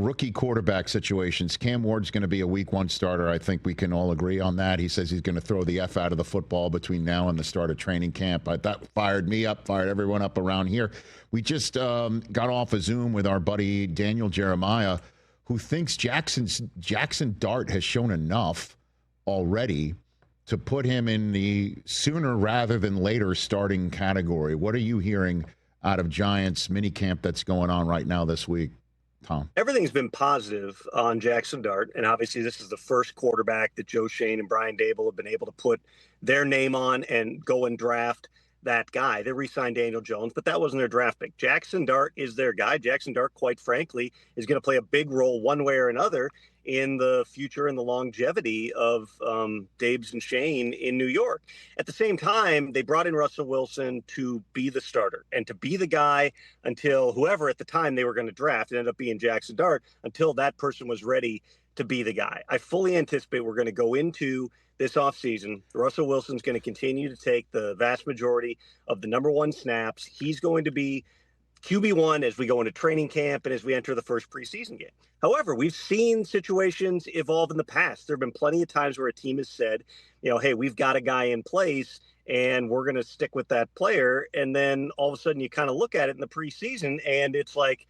rookie quarterback situations. Cam Ward's going to be a week 1 starter. I think we can all agree on that. He says he's going to throw the F out of the football between now and the start of training camp. That fired me up, fired everyone up around here. We just got off a Zoom with our buddy Daniel Jeremiah, who thinks Jaxson Dart has shown enough already to put him in the sooner rather than later starting category. What are you hearing out of Giants minicamp that's going on right now this week, Tom? Everything's been positive on Jaxson Dart, and obviously this is the first quarterback that Joe Schoen and Brian Dable have been able to put their name on and go and draft that guy. They re-signed Daniel Jones, but that wasn't their draft pick. Jaxson Dart is their guy. Jaxson Dart, quite frankly, is going to play a big role one way or another in the future and the longevity of Dabes and Shane in New York. At the same time, they brought in Russell Wilson to be the starter and to be the guy until whoever at the time they were going to draft, it ended up being Jaxson Dart, until that person was ready to be the guy. I fully anticipate we're going to go into this offseason. Russell Wilson's going to continue to take the vast majority of the number 1 snaps. He's going to be QB1 as we go into training camp and as we enter the first preseason game. However, we've seen situations evolve in the past. There have been plenty of times where a team has said, hey, we've got a guy in place and we're going to stick with that player. And then all of a sudden you kind of look at it in the preseason and it's like,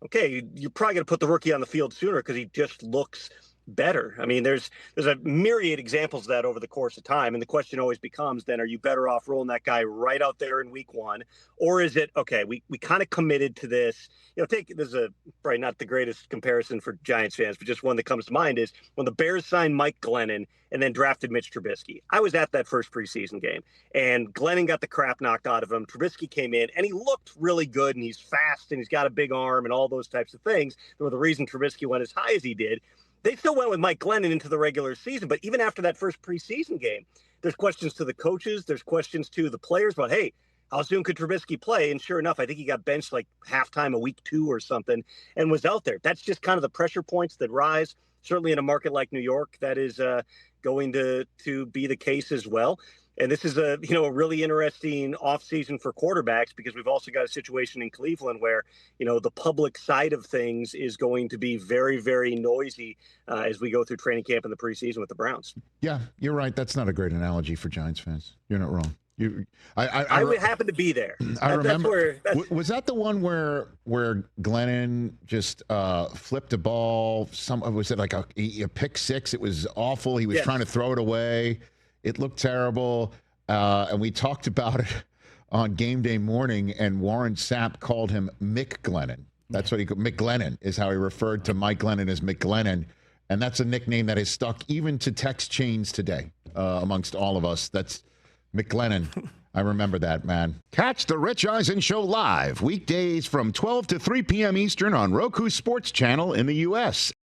okay, you're probably going to put the rookie on the field sooner because he just looks better. I mean, there's a myriad examples of that over the course of time. And the question always becomes then, are you better off rolling that guy right out there in week 1? Or is it, okay, we kind of committed to this, there's probably not the greatest comparison for Giants fans, but just one that comes to mind is when the Bears signed Mike Glennon and then drafted Mitch Trubisky. I was at that first preseason game and Glennon got the crap knocked out of him. Trubisky came in and he looked really good and he's fast and he's got a big arm and all those types of things. That were the reason Trubisky went as high as he did. They still went with Mike Glennon into the regular season, but even after that first preseason game, there's questions to the coaches, there's questions to the players about, hey, how soon could Trubisky play? And sure enough, I think he got benched like halftime of week 2 or something and was out there. That's just kind of the pressure points that rise, certainly in a market like New York, that is going to be the case as well. And this is a really interesting offseason for quarterbacks because we've also got a situation in Cleveland where, the public side of things is going to be very, very noisy as we go through training camp in the preseason with the Browns. Yeah, you're right. That's not a great analogy for Giants fans. You're not wrong. I would happen to be a I remember. Was that the one where Glennon just flipped a ball? Was it like a pick six? It was awful. He was trying to throw it away. It looked terrible, and we talked about it on game day morning, and Warren Sapp called him Mick Glennon. That's what Mick Glennon is how he referred to Mike Glennon as Mick Glennon, and that's a nickname that is stuck even to text chains today amongst all of us. That's Mick Glennon. I remember that, man. Catch the Rich Eisen Show live weekdays from 12 to 3 p.m. Eastern on Roku Sports Channel in the U.S.